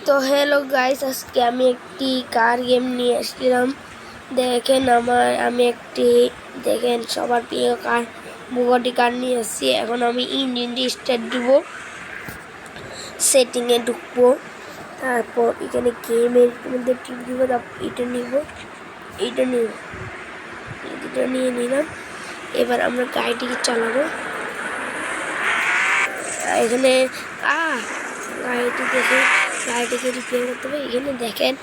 তো hello guys, আজকে আমি একটি কার গেম নিয়ে আসলাম। দেখেন দেখেন সবার প্রিয় কার বুগাটি কার নিয়ে আসছি। এখন আমি ইঞ্জিনটি স্টার্ট দিব, সেটিংয়ে ঢুকবো, তারপর এখানে গেমের মধ্যে টিপ দিব, এটা নিয়ে নিলাম। এবার আমরা গাড়িটিকে চালাবো। এখানে গাড়িটিকে রিপেয়ার করতে হবে। এখানে দেখেন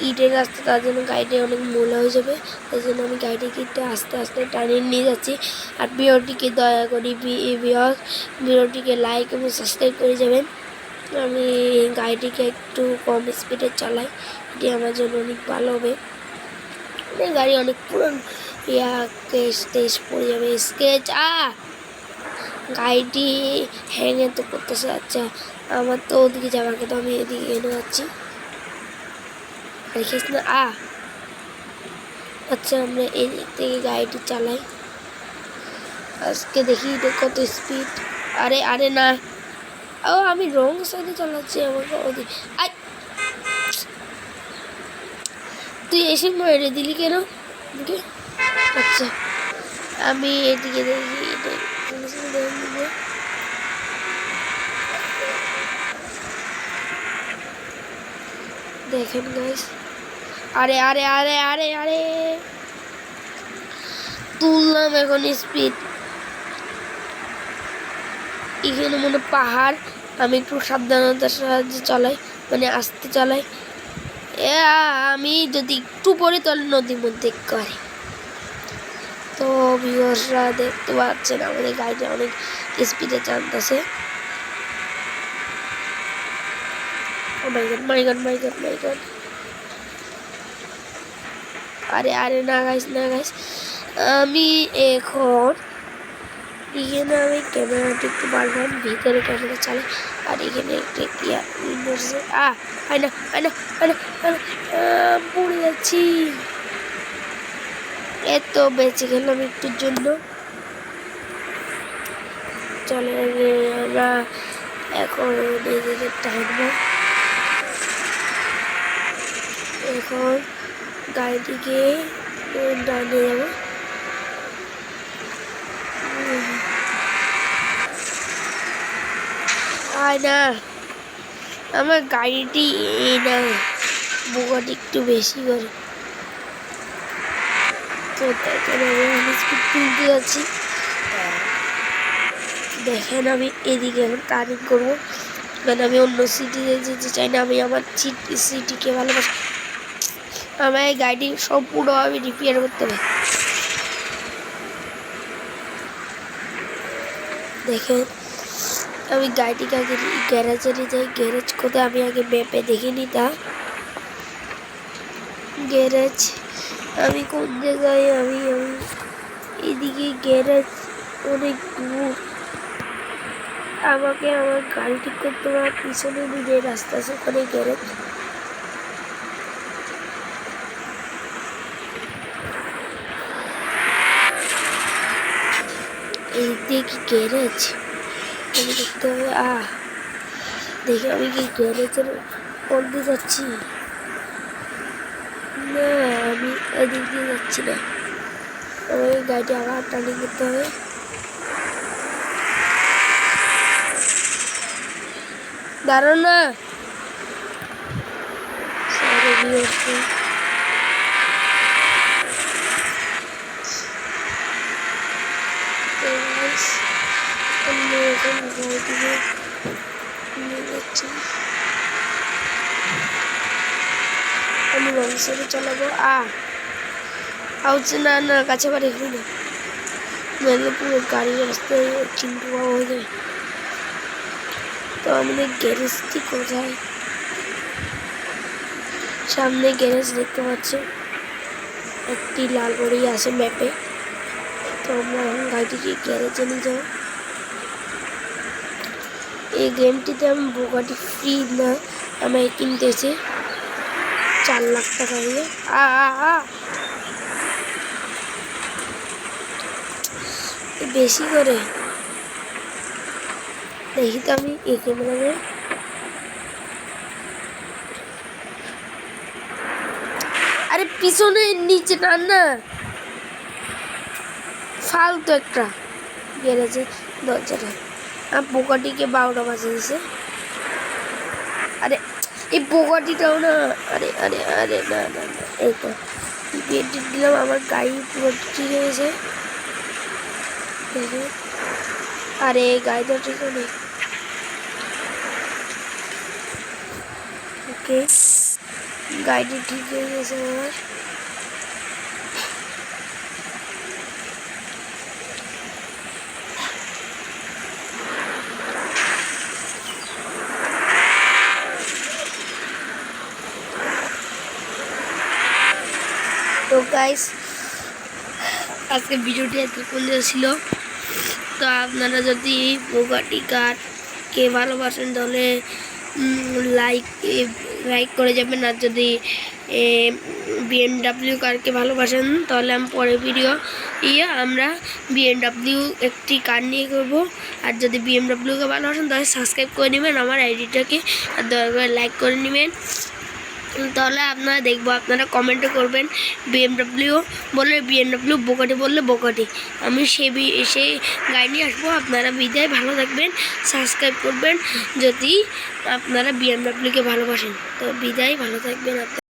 ইটের রাস্তা, তার জন্য গাড়িটি অনেক ময়লা হয়ে যাবে। তাই জন্য আমি গাড়িটিকে একটু আস্তে আস্তে টানিয়ে নিয়ে যাচ্ছি। আর ভিডিওটিকে দয়া করে ভিডিওটিকে লাইক এবং সাবস্ক্রাইব করে যাবেন। আমি গাড়িটিকে একটু কম স্পিডে চালাই, এটি আমার জন্য অনেক ভালো হবে। গাড়ি অনেক পুরনো, স্কেচ পড়ে যাবে। গাড়িটি হ্যাংয়ে তো করতেছে। আচ্ছা, আমার তো ওদিকে যাওয়ার কথা, আমি এদিকে এনে যাচ্ছি। দেখিস না আচ্ছা, আমরা এই দিক থেকে গাড়িটি চালাই। আজকে দেখি কত স্পিড। আরে না, আমি রং সাইডে চালাচ্ছি। আমাকে ওদিকে তুই এসে মেরে দিলি কেন? আচ্ছা, আমি এদিকে দেখি দেখেন গাইস। আরে তুললাম এখন স্পিড। এখানে মনে পাহাড়, আমি একটু সাবধানতার সাহায্যে চালাই, মানে আস্তে চালাই। আমি যদি একটু পরে তাহলে নদীর মধ্যে করে। তো ভিউয়ার্সরা দেখতে পাচ্ছেন আমাদের গাড়িটা অনেক স্পিডে টানতেছে। মাই গড। আরে না গাইস, আমি এখন এখানে আমি ক্যামেরাটি একটু বাড়লাম, ভিতরে ক্যামেরা চালাই। আর এখানে একটা পড়ে যাচ্ছি। এত বেঁচে গেলাম একটুর জন্য। চলে আমরা এখন এদিকে টানবো। এখন গাড়িটিকে ডানে যাবো। না, আমার গাড়িটি বুগাটি একটু বেশি করে, তো তাই কারণে আমি স্পিড তুলতে যাচ্ছি। দেখেন আমি এদিকে এখন টার্নিং করবো, কারণ আমি অন্য সিটিতে যেতে চাই না। আমি আমার সিটিকে ভালোবাসি। আমার এই গাড়িটি সম্পূর্ণভাবে রিপেয়ার করতে হবে। দেখেন আমি গাড়িটিকে আগে গ্যারেজে নিয়ে যাই। গ্যারেজ কোথায় আমি আগে ম্যাপে দেখিনি। তা গ্যারেজ আমি কোন জায়গায়, আমি এদিকে গ্যারেজ অনেক দূর। আমাকে আমার গাড়ি ঠিক করতে হবে। পিছনে দিকে রাস্তা আছে, ওখানে গ্যারেজ। এই দেখি গ্যারেজ, আমি দেখতে হবে। দেখি আমি কি গ্যারেজের মধ্যে যাচ্ছি না, আমি এদিক দিয়ে যাচ্ছি না। আমার এই গাড়িটি আবার টার্নিং করতে হবে। দাঁড়ো না, আমি রং সাইডে চালাবো। না কাছে বাড়ি হই না, নাহলে পুরো গাড়ির রাস্তায় চিন্টু হয়ে যায়। তো আমাদের গ্যারেজটি কোথায়? সামনে গ্যারেজ দেখতে পাচ্ছি, একটি লাল বাড়ি আছে ম্যাপে। তো আমরা গাড়িটিকে গ্যারেজে নিয়ে যাবো। এই গেমটিতে আমি বুগাটি ফ্রি না, আমি কিনতেছি 4 লাখ টাকা দিয়ে। বেশি করে দেখি তো আমি এই ক্যামেরাতে আরে পিছনে নিচে টান না, ফালতু একটা গেড়েছে দরজাটা। আর বোকাটিকে 12টা বাজে দিছে। আরে এই বোকাটিটাও না, আরে আরে আরে না না না, এই তো বেডে দিলাম, আমার গাড়ি পুরো ঠিক হয়েছে। আরে গাড়িটা ঠিক নেই। ওকে, গাড়িটি ঠিক হয়ে গেছে আমার। তো গাইস, আজকে ভিডিওটি এত পর্যন্ত ছিল। তো আপনারা যদি বুগাটি কারকে ভালোবাসেন তাহলে লাইক করে যাবেন। আর যদি BMW কারকে ভালোবাসেন তাহলে আমি পরের ভিডিও আমরা BMW একটি কার নিয়ে করবো। আর যদি BMWকে ভালোবাসেন তাহলে সাবস্ক্রাইব করে নেবেন আমার আইডিটাকে, আর দয়া করে লাইক করে নেবেন। তাহলে আপনারা দেখবো, আপনারা কমেন্টে করবেন BMW বললে BMW, বোকাটি বললে বোকাটি, আমি সেই গাড়ি নিয়ে আসবো। আপনারা বিদায়, ভালো থাকবেন, সাবস্ক্রাইব করবেন যদি আপনারা BMWকে ভালোবাসেন। তো বিদায়, ভালো থাকবেন আপনারা।